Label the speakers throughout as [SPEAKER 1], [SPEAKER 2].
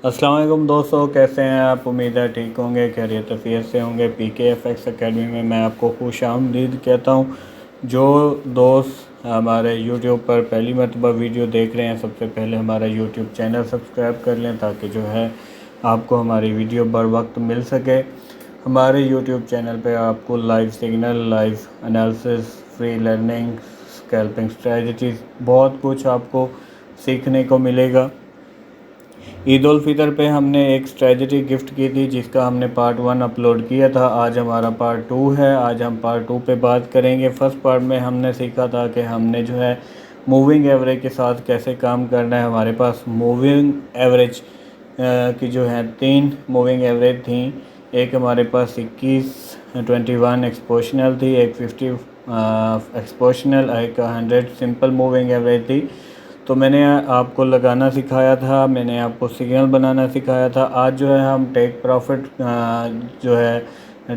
[SPEAKER 1] अस्सलाम वालेकुम दोस्तों, कैसे हैं आप? उम्मीद है ठीक होंगे, खैरियत अफियत से होंगे। PKFX एकेडमी में मैं आपको खुश आमदीद कहता हूं। जो दोस्त हमारे यूट्यूब पर पहली मरतबा वीडियो देख रहे हैं, सबसे पहले हमारा यूट्यूब चैनल सब्सक्राइब कर लें ताकि जो है आपको हमारी वीडियो बर वक्त मिल सके। हमारे यूट्यूब चैनल पे आपको live signal, live analysis, free learning, scalping strategies, बहुत कुछ आपको सीखने को मिलेगा। ईद उल फितर पे हमने एक स्ट्रेटजी गिफ्ट की थी जिसका हमने पार्ट 1 अपलोड किया था। आज हमारा पार्ट 2 है। आज हम पार्ट 2 पे बात करेंगे। फर्स्ट पार्ट में हमने सीखा था कि हमने जो है मूविंग एवरेज के साथ कैसे काम करना है। हमारे पास मूविंग एवरेज की जो है 3 मूविंग एवरेज थी। एक हमारे पास 21 एक्सपोशनल थी, एक 50 एक्सपोशनल, एक 100 सिंपल मूविंग एवरेज थी। तो मैंने आपको लगाना सिखाया था, मैंने आपको सिग्नल बनाना सिखाया था। आज जो है हम टेक प्रॉफिट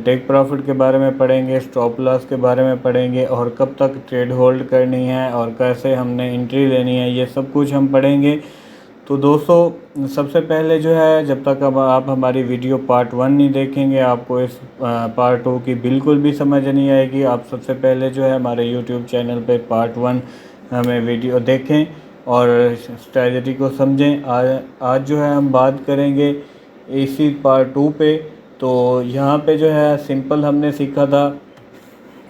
[SPEAKER 1] टेक प्रॉफिट के बारे में पढ़ेंगे, स्टॉप लॉस के बारे में पढ़ेंगे और कब तक ट्रेड होल्ड करनी है और कैसे हमने एंट्री लेनी है, ये सब कुछ हम पढ़ेंगे। तो दोस्तों, सबसे पहले जो है, जब तक अब आप हमारी वीडियो पार्ट 1 नहीं देखेंगे आपको इस पार्ट 2 की बिल्कुल भी समझ नहीं आएगी। आप सबसे पहले जो है हमारे यूट्यूब चैनल पे पार्ट 1 हमें वीडियो देखें और स्ट्रेटजी को समझें। आज जो है हम बात करेंगे इसी पार्ट 2 पे। तो यहाँ पे जो है सिंपल हमने सीखा था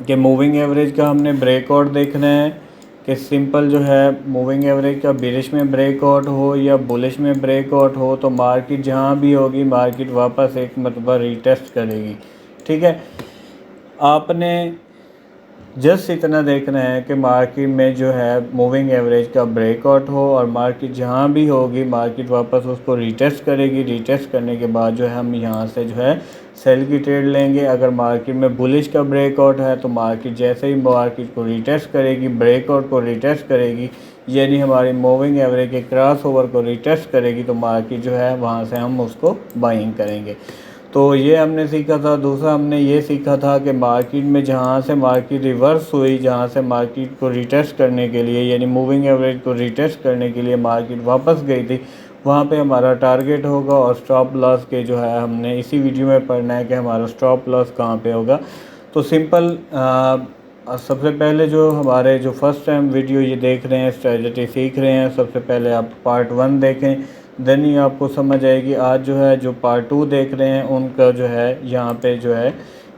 [SPEAKER 1] कि मूविंग एवरेज का हमने ब्रेकआउट देखना है कि सिंपल जो है मूविंग एवरेज का बेरिश में ब्रेकआउट हो या बुलिश में ब्रेकआउट हो तो मार्केट जहाँ भी होगी मार्केट वापस एक मरतबा रीटेस्ट करेगी। ठीक है, आपने जस्ट इतना देखना है कि मार्केट में जो है मूविंग एवरेज का ब्रेकआउट हो और मार्केट जहाँ भी होगी मार्केट वापस उसको रीटेस्ट करेगी। रीटेस्ट करने के बाद जो है हम यहाँ से जो है सेल की ट्रेड लेंगे। अगर मार्केट में बुलिश का ब्रेकआउट है तो मार्केट जैसे ही मार्केट को रीटेस्ट करेगी, ब्रेकआउट को रीटेस्ट करेगी, यानी हमारी मूविंग एवरेज के क्रॉस ओवर को रीटेस्ट करेगी, तो मार्केट जो है वहाँ से हम उसको बाइंग करेंगे। तो ये हमने सीखा था। दूसरा हमने ये सीखा था कि मार्केट में जहाँ से मार्केट रिवर्स हुई, जहाँ से मार्केट को रिटेस्ट करने के लिए यानी मूविंग एवरेज को रिटेस्ट करने के लिए मार्केट वापस गई थी, वहाँ पे हमारा टारगेट होगा और स्टॉप लॉस के जो है हमने इसी वीडियो में पढ़ना है कि हमारा स्टॉप लॉस कहाँ पे होगा। तो सिंपल सबसे पहले जो हमारे जो फर्स्ट टाइम वीडियो ये देख रहे हैं, स्ट्रेटजी सीख रहे हैं, सबसे पहले आप पार्ट 1 देखें, देन ही आपको समझ आएगी। आज जो है जो पार्ट 2 देख रहे हैं उनका जो है यहाँ पे जो है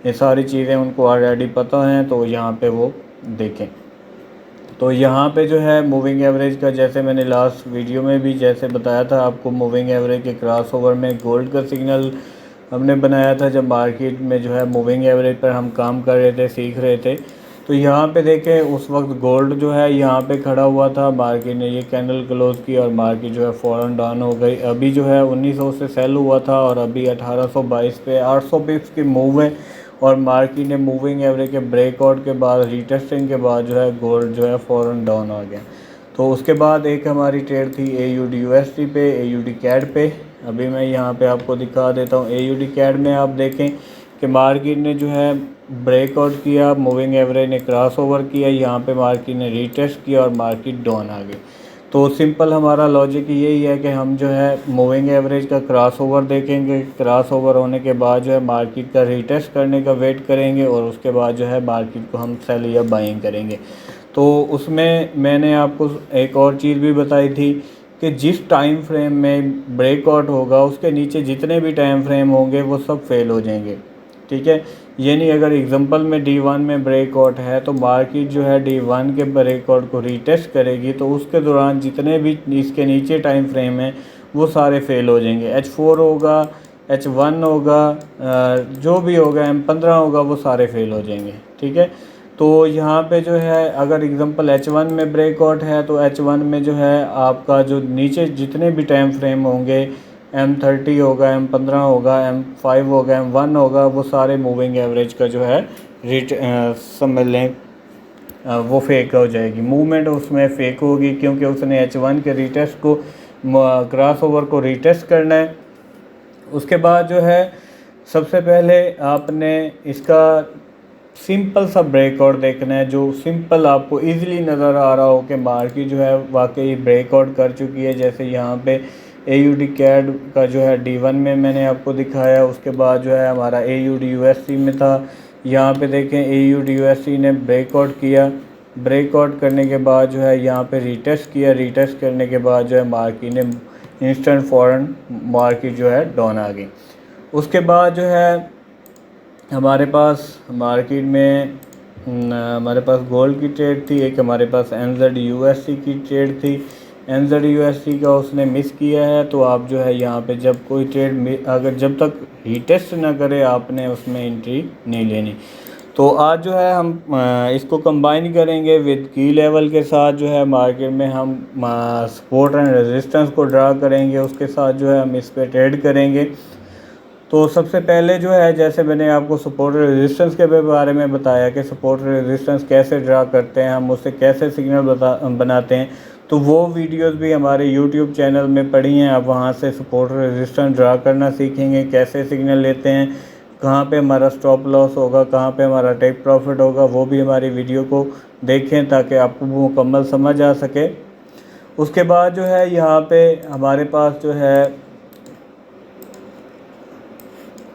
[SPEAKER 1] ये सारी चीज़ें उनको ऑलरेडी पता हैं, तो यहाँ पे वो देखें। तो यहाँ पे जो है मूविंग एवरेज का, जैसे मैंने लास्ट वीडियो में भी जैसे बताया था आपको, मूविंग एवरेज के क्रॉस ओवर में गोल्ड का सिग्नल हमने बनाया था जब मार्केट में जो है मूविंग एवरेज पर हम काम कर रहे थे, सीख रहे थे। तो यहाँ पे देखें उस वक्त गोल्ड जो है यहाँ पे खड़ा हुआ था, मार्केट ने ये कैंडल क्लोज की और मार्केट जो है फ़ौरन डाउन हो गई। अभी जो है 1900 से सेल हुआ था और अभी 1822 पे 800 पिप्स की मूव है और मार्केट ने मूविंग एवरेज के ब्रेकआउट के बाद, रीटेस्टिंग के बाद जो है गोल्ड जो है फ़ौरन डाउन आ गया। तो उसके बाद एक हमारी ट्रेड थी AUD USD पे, AUD CAD पे। अभी मैं यहाँ पे आपको दिखा देता हूँ। AUD CAD में आप देखें कि मार्केट ने जो है ब्रेकआउट किया, मूविंग एवरेज ने क्रॉस ओवर किया, यहाँ पे मार्केट ने रीटेस्ट किया और मार्केट डाउन आ गई। तो सिंपल हमारा लॉजिक यही है कि हम जो है मूविंग एवरेज का क्रॉस ओवर देखेंगे, क्रॉस ओवर होने के बाद जो है मार्केट का रीटेस्ट करने का वेट करेंगे और उसके बाद जो है मार्केट को हम सेल या बाइंग करेंगे। तो उसमें मैंने आपको एक और चीज़ भी बताई थी कि जिस टाइम फ्रेम में ब्रेकआउट होगा उसके नीचे जितने भी टाइम फ्रेम होंगे वो सब फेल हो जाएंगे। ठीक है, यानी अगर एग्जांपल में D1 में ब्रेकआउट है तो मार्केट जो है D1 के ब्रेकआउट को रीटेस्ट करेगी, तो उसके दौरान जितने भी इसके नीचे टाइम फ्रेम हैं वो सारे फेल हो जाएंगे। H4 होगा, H1 होगा, जो भी होगा, M15 होगा, वो सारे फेल हो जाएंगे। ठीक है, तो यहाँ पे जो है अगर एग्जांपल H1 में ब्रेकआउट है तो H1 में जो है आपका जो नीचे जितने भी टाइम फ्रेम होंगे, M30 होगा, M15 होगा, M5 होगा, M1 होगा, वो सारे मूविंग एवरेज का जो है समझ लें वो फेक हो जाएगी, मूवमेंट उसमें फेक होगी क्योंकि उसने H1 के रीटेस्ट को, क्रॉस ओवर को रीटेस्ट करना है। उसके बाद जो है सबसे पहले आपने इसका सिंपल सा ब्रेकआउट देखना है, जो सिंपल आपको इजीली नज़र आ रहा हो कि मार्केट जो है वाकई ब्रेकआउट कर चुकी है। जैसे यहाँ पे AUD कैड का जो है D1 में मैंने आपको दिखाया। उसके बाद जो है हमारा AUD USD में था। यहाँ पे देखें AUD USD ने ब्रेकआउट किया, ब्रेकआउट करने के बाद जो है यहाँ पे रीटेस्ट किया, रीटेस्ट करने के बाद जो है मार्केट ने इंस्टेंट फ़ौरन मार्केट जो है डाउन आ गई। उसके बाद जो है हमारे पास मार्केट में हमारे पास गोल्ड की ट्रेड थी, एक हमारे पास NZUSD की ट्रेड थी। NZUSD का उसने मिस किया है, तो आप जो है यहाँ पे जब कोई ट्रेड अगर जब तक रीटेस्ट ना करे आपने उसमें एंट्री नहीं लेनी। तो आज जो है हम इसको कंबाइन करेंगे विद की लेवल के साथ। जो है मार्केट में हम सपोर्ट एंड रेजिस्टेंस को ड्रा करेंगे, उसके साथ जो है हम इस पर ट्रेड करेंगे। तो सबसे पहले जो है जैसे मैंने आपको सपोर्ट रेजिस्टेंस के बारे में बताया कि सपोर्ट रेजिस्टेंस कैसे ड्रा करते हैं, हम उससे कैसे सिग्नल बनाते हैं, तो वो वीडियोस भी हमारे यूट्यूब चैनल में पड़ी हैं। आप वहाँ से सपोर्ट रेजिस्टेंस ड्रा करना सीखेंगे, कैसे सिग्नल लेते हैं, कहाँ पे हमारा स्टॉप लॉस होगा, कहाँ पे हमारा टेक प्रॉफिट होगा, वो भी हमारी वीडियो को देखें ताकि आपको मुकम्मल समझ आ सके। उसके बाद जो है यहाँ पे हमारे पास जो है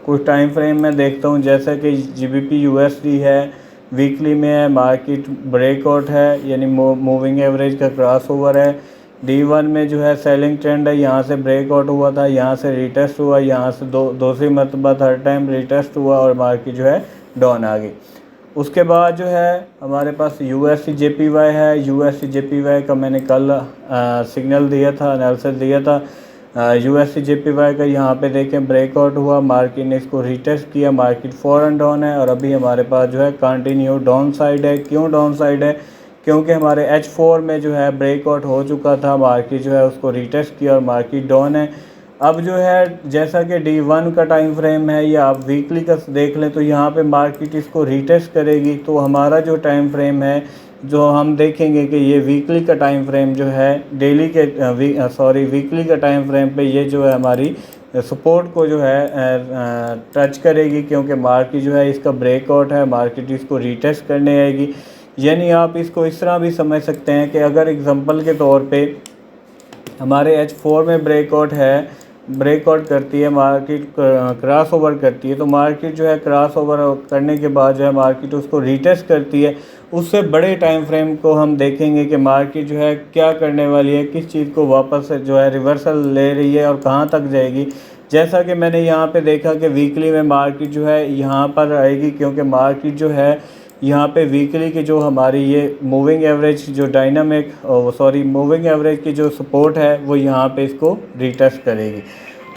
[SPEAKER 1] कुछ टाइम फ्रेम में देखता हूँ, जैसा कि GBP USD है, वीकली में है, मार्केट ब्रेकआउट है यानी मूविंग एवरेज का क्रॉस ओवर है। D1 में जो है सेलिंग ट्रेंड है, यहाँ से ब्रेकआउट हुआ था, यहाँ से रिटेस्ट हुआ, यहाँ से दूसरी मरतबा थर्ड टाइम रिटेस्ट हुआ और मार्केट जो है डाउन आ गई। उसके बाद जो है हमारे पास USD JPY है। USD JPY का मैंने कल सिग्नल दिया था, एनालिसिस दिया था। USD JPY का यहाँ पे देखें ब्रेकआउट हुआ, मार्केट ने इसको रिटेस्ट किया, मार्केट फ़ौरन डाउन है और अभी हमारे पास जो है कंटिन्यू डाउन साइड है। क्यों डाउन साइड है? क्योंकि हमारे H4 में जो है ब्रेकआउट हो चुका था, मार्केट जो है उसको रिटेस्ट किया और मार्केट डाउन है। अब जो है जैसा कि D1 का टाइम फ्रेम है या आप वीकली का देख लें तो यहाँ पे मार्केट इसको रिटेस्ट करेगी। तो हमारा जो टाइम फ्रेम है जो हम देखेंगे कि ये वीकली का टाइम फ्रेम जो है डेली के वीकली का टाइम फ्रेम पे ये जो है हमारी सपोर्ट को जो है टच करेगी, क्योंकि मार्केट जो है इसका ब्रेकआउट है, मार्केट इसको रिटेस्ट करने आएगी। यानी आप इसको इस तरह भी समझ सकते हैं कि अगर एग्जांपल के तौर पे हमारे H4 में ब्रेकआउट है, ब्रेकआउट करती है मार्केट, क्रॉस ओवर करती है, तो मार्केट जो है क्रॉस ओवर करने के बाद जो है मार्केट उसको रिटेस्ट करती है। उससे बड़े टाइम फ्रेम को हम देखेंगे कि मार्केट जो है क्या करने वाली है, किस चीज़ को वापस जो है रिवर्सल ले रही है और कहाँ तक जाएगी। जैसा कि मैंने यहाँ पे देखा कि वीकली में मार्केट जो है यहाँ पर आएगी, क्योंकि मार्केट जो है यहाँ पे वीकली की जो हमारी ये मूविंग एवरेज जो मूविंग एवरेज की जो सपोर्ट है वो यहाँ पे इसको रिटेस्ट करेगी।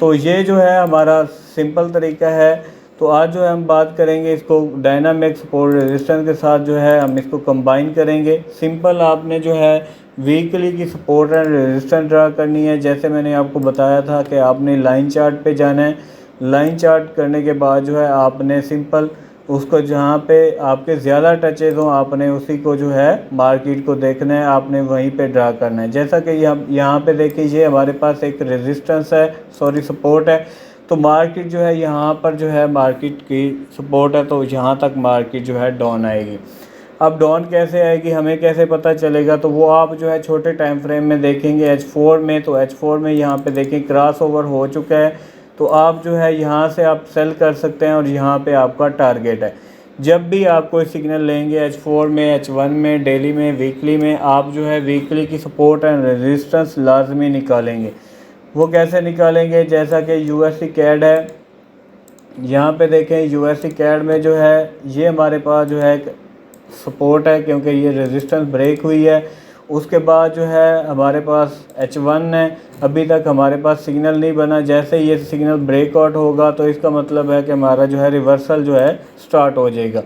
[SPEAKER 1] तो ये जो है हमारा सिंपल तरीका है। तो आज जो है हम बात करेंगे इसको डायनामिक सपोर्ट रेजिस्टेंस के साथ जो है हम इसको कंबाइन करेंगे। सिंपल आपने जो है वीकली की सपोर्ट एंड रेजिस्टेंस ड्रा करनी है। जैसे मैंने आपको बताया था कि आपने लाइन चार्ट पे जाना है, लाइन चार्ट करने के बाद जो है आपने सिंपल उसको जहाँ पे आपके ज़्यादा टचेज हों आपने उसी को जो है मार्केट को देखना है, आपने वहीं पे ड्रा करना है। जैसा कि यहाँ पे देखिए ये हमारे पास एक रेजिस्टेंस है, सपोर्ट है। तो मार्केट जो है यहाँ पर जो है मार्केट की सपोर्ट है, तो यहाँ तक मार्केट जो है डाउन आएगी। अब डाउन कैसे आएगी, हमें कैसे पता चलेगा? तो वो आप जो है छोटे टाइम फ्रेम में देखेंगे H4 में। तो H4 में यहाँ पे देखें क्रॉस ओवर हो चुका है, तो आप जो है यहाँ से आप सेल कर सकते हैं और यहाँ पे आपका टारगेट है। जब भी आप कोई सिग्नल लेंगे H4 में, H1 में, डेली में, वीकली में, आप जो है वीकली की सपोर्ट एंड रेजिस्टेंस लाजमी निकालेंगे। वो कैसे निकालेंगे? जैसा कि USD कैड है, यहाँ पे देखें USD कैड में जो है ये हमारे पास जो है सपोर्ट है, क्योंकि ये रेजिस्टेंस ब्रेक हुई है। उसके बाद जो है हमारे पास H1 है, अभी तक हमारे पास सिग्नल नहीं बना। जैसे ये सिग्नल ब्रेकआउट होगा तो इसका मतलब है कि हमारा जो है रिवर्सल जो है स्टार्ट हो जाएगा।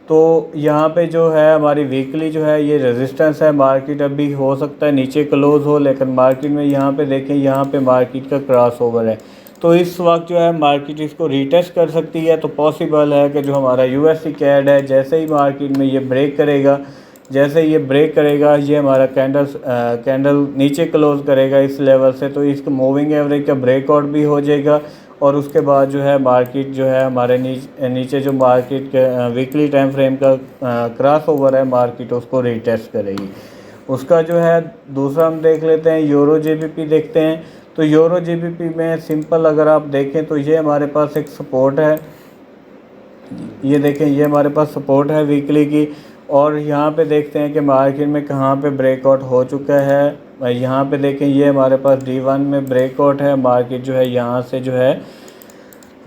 [SPEAKER 1] तो यहाँ पे जो है हमारी वीकली जो है ये रेजिस्टेंस है, मार्केट अभी हो सकता है नीचे क्लोज हो, लेकिन मार्केट में यहाँ पे देखें यहाँ पे मार्केट का क्रॉस ओवर है। तो इस वक्त जो है मार्केट इसको रिटेस्ट कर सकती है। तो पॉसिबल है कि जो हमारा USD कैड है जैसे ही मार्केट में ये ब्रेक करेगा, जैसे ये ब्रेक करेगा, ये हमारा कैंडल नीचे क्लोज करेगा इस लेवल से, तो इसका मूविंग एवरेज का ब्रेकआउट भी हो जाएगा। और उसके बाद जो है मार्केट जो है हमारे नीचे जो मार्केट के वीकली टाइम फ्रेम का क्रॉस ओवर है, मार्केट उसको रिटेस्ट करेगी। उसका जो है दूसरा हम देख लेते हैं, यूरो JPP देखते हैं। तो यूरो जीबीपी में सिंपल अगर आप देखें तो ये हमारे पास एक सपोर्ट है, ये देखें ये हमारे पास सपोर्ट है वीकली की। और यहाँ पे देखते हैं कि मार्केट में कहाँ पे ब्रेकआउट हो चुका है। यहाँ पे देखें ये हमारे पास D1 में ब्रेकआउट है, मार्केट जो है यहाँ से जो है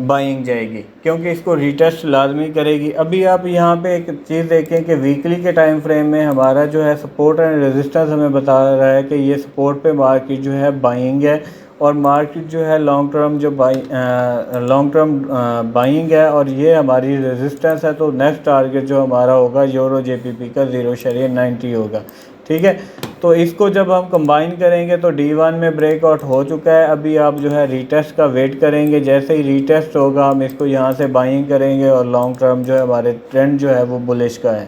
[SPEAKER 1] बाइंग जाएगी क्योंकि इसको रीटेस्ट लाजमी करेगी। अभी आप यहाँ पे एक चीज़ देखें कि वीकली के टाइम फ्रेम में हमारा जो है सपोर्ट एंड रेजिस्टेंस हमें बता रहा है कि ये सपोर्ट पे मार्केट जो है बाइंग है, और मार्केट जो है लॉन्ग टर्म बाइंग है, और ये हमारी रेजिस्टेंस है। तो नेक्स्ट टारगेट जो हमारा होगा यूरो जेपीपी का 0.90 होगा, ठीक है। तो इसको जब हम कंबाइन करेंगे तो D1 में ब्रेकआउट हो चुका है। अभी आप जो है रीटेस्ट का वेट करेंगे, जैसे ही रीटेस्ट होगा हम इसको यहाँ से बाइंग करेंगे, और लॉन्ग टर्म जो है हमारे ट्रेंड जो है वो बुलिश का है।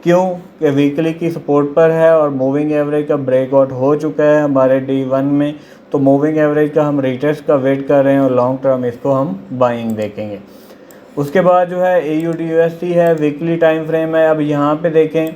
[SPEAKER 1] क्यों कि वीकली की सपोर्ट पर है और मूविंग एवरेज का ब्रेकआउट हो चुका है हमारे D1 में। तो मूविंग एवरेज का हम रीटेस्ट का वेट कर रहे हैं, और लॉन्ग टर्म इसको हम बाइंग देखेंगे। उसके बाद जो है AUD/USD है, वीकली टाइम फ्रेम है। अब यहाँ पे देखें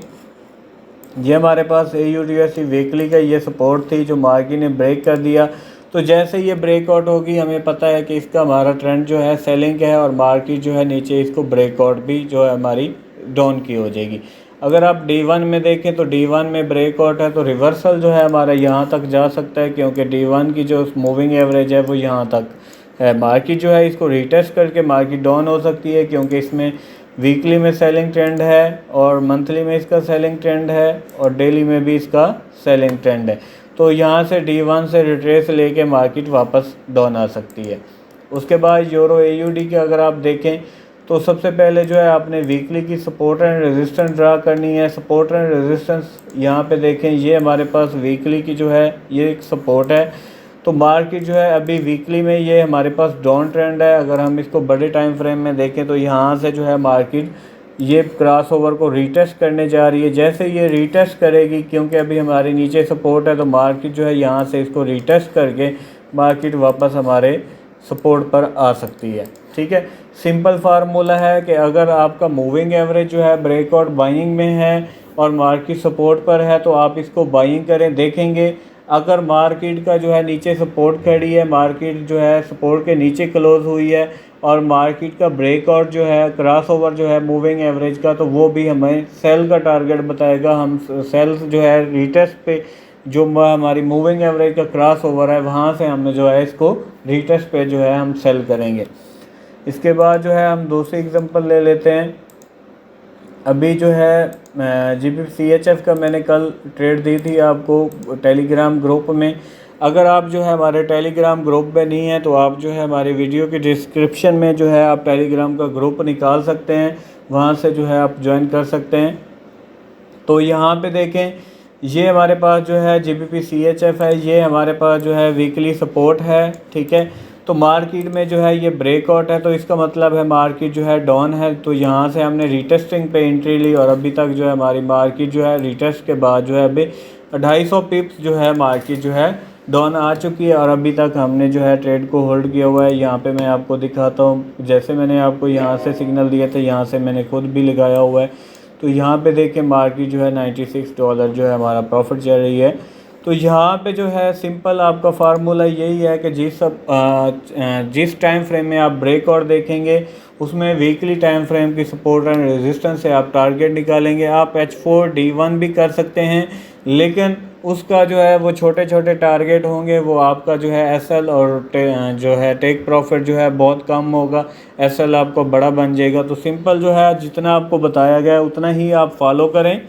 [SPEAKER 1] ये हमारे पास AUD/USD वीकली का ये सपोर्ट थी जो मार्केट ने ब्रेक कर दिया। तो जैसे ये ब्रेकआउट होगी हमें पता है कि इसका हमारा ट्रेंड जो है सेलिंग है, और मार्केट जो है नीचे इसको ब्रेकआउट भी जो है हमारी डाउन की हो जाएगी। अगर आप D1 में देखें तो D1 में ब्रेकआउट है, तो रिवर्सल जो है हमारा यहाँ तक जा सकता है, क्योंकि D1 की जो मूविंग एवरेज है वो यहाँ तक है। मार्केट जो है इसको रिटेस्ट करके मार्केट डाउन हो सकती है, क्योंकि इसमें वीकली में सेलिंग ट्रेंड है, और मंथली में इसका सेलिंग ट्रेंड है, और डेली में भी इसका सेलिंग ट्रेंड है। तो यहाँ से D1 से रिट्रेस लेके मार्केट वापस डाउन आ सकती है। उसके बाद यूरो AUD की अगर आप देखें तो सबसे पहले जो है आपने वीकली की सपोर्ट एंड रेजिस्टेंस ड्रा करनी है। सपोर्ट एंड रेजिस्टेंस यहाँ पे देखें, ये हमारे पास वीकली की जो है ये एक सपोर्ट है। तो मार्केट जो है अभी वीकली में ये हमारे पास डाउन ट्रेंड है। अगर हम इसको बड़े टाइम फ्रेम में देखें तो यहाँ से जो है मार्केट ये क्रॉसओवर को रीटेस्ट करने जा रही है। जैसे ये रीटेस्ट करेगी, क्योंकि अभी हमारे नीचे सपोर्ट है, तो मार्केट जो है यहाँ से इसको रीटेस्ट करके मार्केट वापस हमारे सपोर्ट पर आ सकती है, ठीक है। सिंपल फार्मूला है कि अगर आपका मूविंग एवरेज जो है ब्रेकआउट बाइंग में है और मार्केट सपोर्ट पर है तो आप इसको बाइंग करें। देखेंगे अगर मार्केट का जो है नीचे सपोर्ट खड़ी है, मार्केट जो है सपोर्ट के नीचे क्लोज हुई है, और मार्केट का ब्रेकआउट जो है क्रॉसओवर जो है मूविंग एवरेज का, तो वो भी हमें सेल का टारगेट बताएगा। हम सेल्स जो है रीटेस्ट पे जो हमारी मूविंग एवरेज का क्रॉसओवर है वहाँ से हमने जो है इसको रीटेस्ट पे जो है हम सेल करेंगे। इसके बाद जो है हम दूसरी एग्जांपल ले लेते हैं। अभी जो है GBP/CHF का मैंने कल ट्रेड दी थी आपको टेलीग्राम ग्रुप में। अगर आप जो है हमारे टेलीग्राम ग्रुप में नहीं है तो आप जो है हमारे वीडियो के डिस्क्रिप्शन में जो है आप टेलीग्राम का ग्रुप निकाल सकते हैं, वहाँ से जो है आप ज्वाइन कर सकते हैं। तो यहाँ पे देखें ये हमारे पास जो है GBP/CHF है, ये हमारे पास जो है वीकली सपोर्ट है, ठीक है। तो मार्केट में जो है ये ब्रेकआउट है, तो इसका मतलब है मार्केट जो है डाउन है। तो यहाँ से हमने रीटेस्टिंग पे एंट्री ली, और अभी तक जो है हमारी मार्केट जो है रीटेस्ट के बाद जो है अभी 250 पिप्स जो है मार्केट जो है डाउन आ चुकी है, और अभी तक हमने जो है ट्रेड को होल्ड किया हुआ है। यहाँ पे मैं आपको दिखाता हूँ, जैसे मैंने आपको यहाँ से सिग्नल दिए थे, यहाँ से मैंने खुद भी लगाया हुआ है। तो यहाँ पे देखें मार्केट जो है $96 जो है हमारा प्रॉफिट चल रही है। तो यहाँ पे जो है सिंपल आपका फार्मूला यही है कि जिस टाइम फ्रेम में आप ब्रेकआउट देखेंगे उसमें वीकली टाइम फ्रेम की सपोर्ट एंड रेजिस्टेंस से आप टारगेट निकालेंगे। आप H4 D1 भी कर सकते हैं, लेकिन उसका जो है वो छोटे छोटे टारगेट होंगे, वो आपका जो है SL और जो है टेक प्रॉफिट जो है बहुत कम होगा, SL आपको बड़ा बन जाएगा। तो सिंपल जो है जितना आपको बताया गया है उतना ही आप फॉलो करें।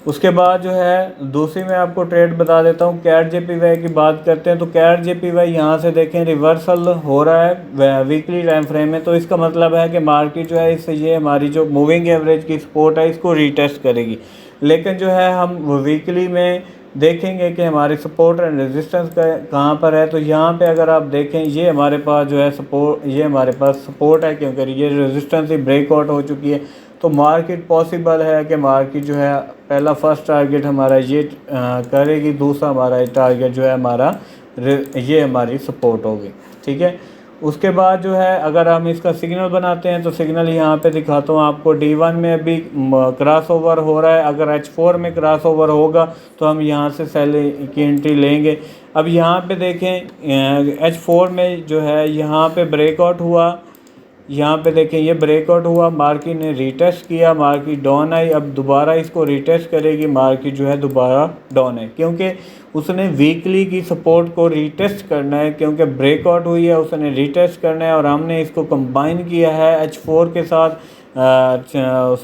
[SPEAKER 1] उसके बाद जो है दूसरी मैं आपको ट्रेड बता देता हूँ। CAD JPY की बात करते हैं तो CAD JPY यहाँ से देखें रिवर्सल हो रहा है वीकली टाइम फ्रेम में। तो इसका मतलब है कि मार्केट जो है इससे ये हमारी जो मूविंग एवरेज की सपोर्ट है इसको रीटेस्ट करेगी। लेकिन जो है हम वीकली में देखेंगे कि हमारी सपोर्ट एंड रेजिस्टेंस कहाँ पर है। तो यहाँ पे अगर आप देखें ये हमारे पास जो है ये हमारे पास सपोर्ट है, क्योंकि ये रेजिस्टेंस ही ब्रेकआउट हो चुकी है। तो मार्केट पॉसिबल है कि मार्केट जो है पहला फर्स्ट टारगेट हमारा ये करेगी, दूसरा हमारा टारगेट जो है हमारा ये हमारी सपोर्ट होगी, ठीक है। उसके बाद जो है अगर हम इसका सिग्नल बनाते हैं तो सिग्नल यहाँ पे दिखाता हूँ आपको। D1 में अभी क्रॉस ओवर हो रहा है, अगर H4 में क्रॉस ओवर होगा तो हम यहाँ से सेल की एंट्री लेंगे। अब यहाँ पे देखें H4 में जो है यहाँ पे ब्रेकआउट हुआ, यहाँ पे देखें ये ब्रेकआउट हुआ, मार्केट ने रीटेस्ट किया, मार्केट डाउन आई। अब दोबारा इसको रीटेस्ट करेगी, मार्केट जो है दोबारा डाउन है, क्योंकि उसने वीकली की सपोर्ट को रीटेस्ट करना है, क्योंकि ब्रेकआउट हुई है उसने रीटेस्ट करना है। और हमने इसको कंबाइन किया है H4 के साथ,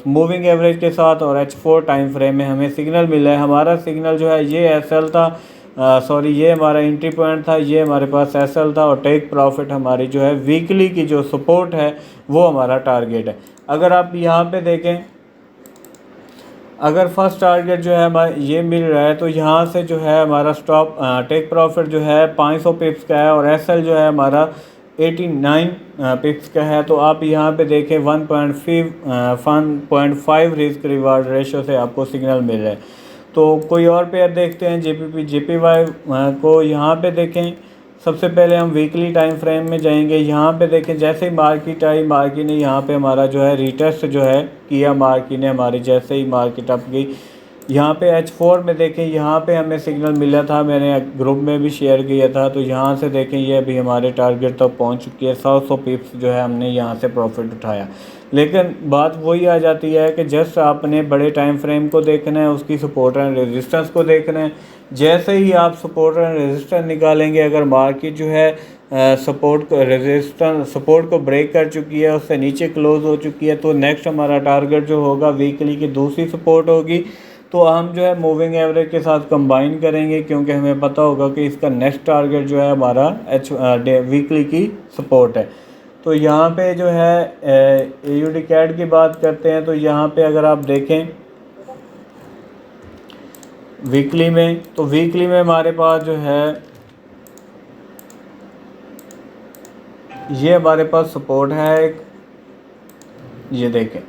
[SPEAKER 1] मूविंग एवरेज के साथ, और H4 टाइम फ्रेम में हमें सिग्नल मिला है। हमारा सिग्नल जो है ये SL था, सॉरी ये हमारा एंट्री पॉइंट था, ये हमारे पास SL था, और टेक प्रॉफिट हमारी जो है वीकली की जो सपोर्ट है वो हमारा टारगेट है। अगर आप यहाँ पे देखें, अगर फर्स्ट टारगेट जो है हमारा ये मिल रहा है तो यहाँ से जो है हमारा स्टॉप टेक प्रॉफिट जो है 500 पिप्स का है, और SL जो है हमारा 89 पिप्स का है। तो आप यहाँ पे देखें 1.5 रिस्क रिवार्ड रेशो से आपको सिग्नल मिल रहा है। तो कोई और पेयर देखते हैं, JPY को यहाँ पे देखें। सबसे पहले हम वीकली टाइम फ्रेम में जाएंगे। यहाँ पे देखें जैसे ही मार्केट आई, मार्केट ने यहाँ पे हमारा जो है रीटेस्ट जो है किया, मार्केट ने हमारी जैसे ही मार्केट अप गई, यहाँ पे H4 में देखें यहाँ पे हमें सिग्नल मिला था, मैंने ग्रुप में भी शेयर किया था। तो यहाँ से देखें ये अभी हमारे टारगेट तक पहुँच चुकी है, 100 पिप्स जो है हमने यहाँ से प्रॉफिट उठाया। लेकिन बात वही आ जाती है कि जस्ट आपने बड़े टाइम फ्रेम को देखना है, उसकी सपोर्ट एंड रेजिस्टेंस को देखना है। जैसे ही आप सपोर्ट एंड रेजिस्टेंस निकालेंगे, अगर मार्केट जो है सपोर्ट को ब्रेक कर चुकी है, उससे नीचे क्लोज हो चुकी है, तो नेक्स्ट हमारा टारगेट जो होगा वीकली की दूसरी सपोर्ट होगी। तो हम जो है मूविंग एवरेज के साथ कंबाइन करेंगे, क्योंकि हमें पता होगा कि इसका नेक्स्ट टारगेट जो है हमारा वीकली की सपोर्ट है। तो यहाँ पे जो है AUD CAD की बात करते हैं, तो यहाँ पे अगर आप देखें वीकली में, तो वीकली में हमारे पास जो है ये हमारे पास सपोर्ट है एक, ये देखें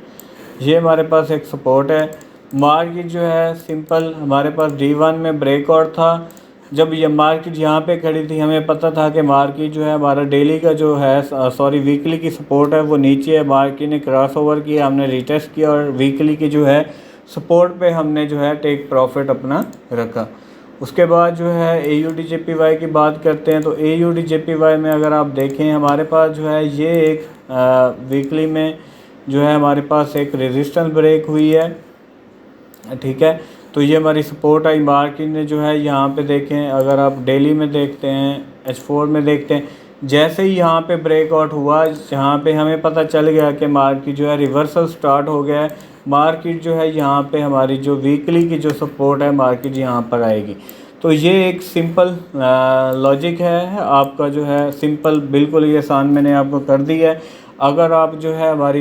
[SPEAKER 1] ये हमारे पास एक सपोर्ट है। मार्केट जो है सिंपल हमारे पास D1 में ब्रेकआउट था। जब ये मार्केट यहाँ पे खड़ी थी, हमें पता था कि मार्केट जो है हमारा डेली का जो है सॉरी वीकली की सपोर्ट है वो नीचे है। मार्केट ने क्रॉस ओवर किया, हमने रिटेस्ट किया, और वीकली की जो है सपोर्ट पे हमने जो है टेक प्रॉफिट अपना रखा। उसके बाद जो है AUD JPY की बात करते हैं, तो AUD JPY में अगर आप देखें हमारे पास जो है ये एक वीकली में जो है हमारे पास एक रेजिस्टेंस ब्रेक हुई है, ठीक है। तो ये हमारी सपोर्ट आई, मार्केट ने जो है यहाँ पे देखें, अगर आप डेली में देखते हैं H4 में देखते हैं, जैसे ही यहाँ पे ब्रेकआउट हुआ, यहाँ पे हमें पता चल गया कि मार्केट जो है रिवर्सल स्टार्ट हो गया है। मार्केट जो है यहाँ पे हमारी जो वीकली की जो सपोर्ट है मार्केट यहाँ पर आएगी। तो ये एक सिंपल लॉजिक है आपका, जो है सिंपल बिल्कुल ही आसान मैंने आपको कर दिया है। अगर आप जो है हमारी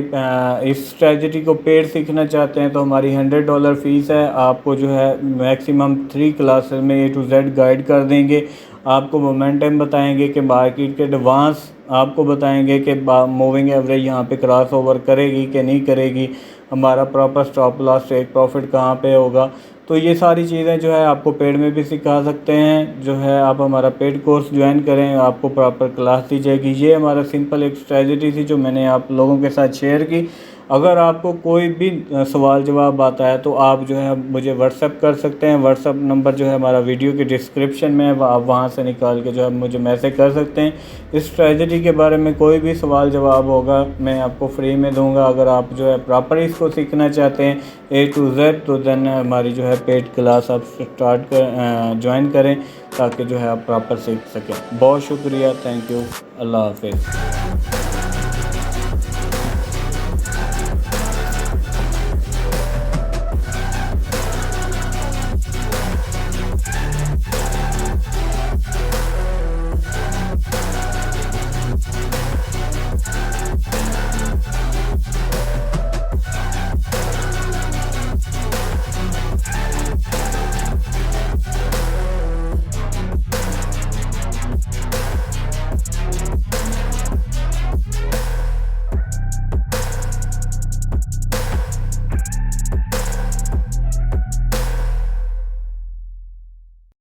[SPEAKER 1] इस स्ट्रेटजी को पेड सीखना चाहते हैं तो हमारी $100 फ़ीस है। आपको जो है मैक्सिमम 3 क्लासेस में A to Z गाइड कर देंगे, आपको मोमेंटम बताएंगे कि मार्केट के एडवांस आपको बताएंगे कि मूविंग एवरेज यहाँ पे क्रॉस ओवर करेगी कि नहीं करेगी, हमारा proper stop loss take profit कहाँ पे होगा। तो ये सारी चीज़ें जो है आपको पेड में भी सिखा सकते हैं। जो है आप हमारा पेड कोर्स ज्वाइन करें, आपको प्रॉपर क्लास दी जाएगी। ये हमारा सिंपल एक स्ट्रेटजी थी जो मैंने आप लोगों के साथ शेयर की। अगर आपको कोई भी सवाल जवाब आता है तो आप जो है मुझे व्हाट्सएप कर सकते हैं। व्हाट्सएप नंबर जो है हमारा वीडियो के डिस्क्रिप्शन में है, आप वहाँ से निकाल के जो है मुझे मैसेज कर सकते हैं। इस स्ट्रेटजी के बारे में कोई भी सवाल जवाब होगा मैं आपको फ्री में दूंगा। अगर आप जो है प्रॉपर इसको सीखना चाहते हैं A to Z, तो देन हमारी जो है पेड क्लास आप ज्वाइन करें ताकि जो है आप प्रॉपर सीख सकें। बहुत शुक्रिया, थैंक यू, अल्लाह हाफिज़।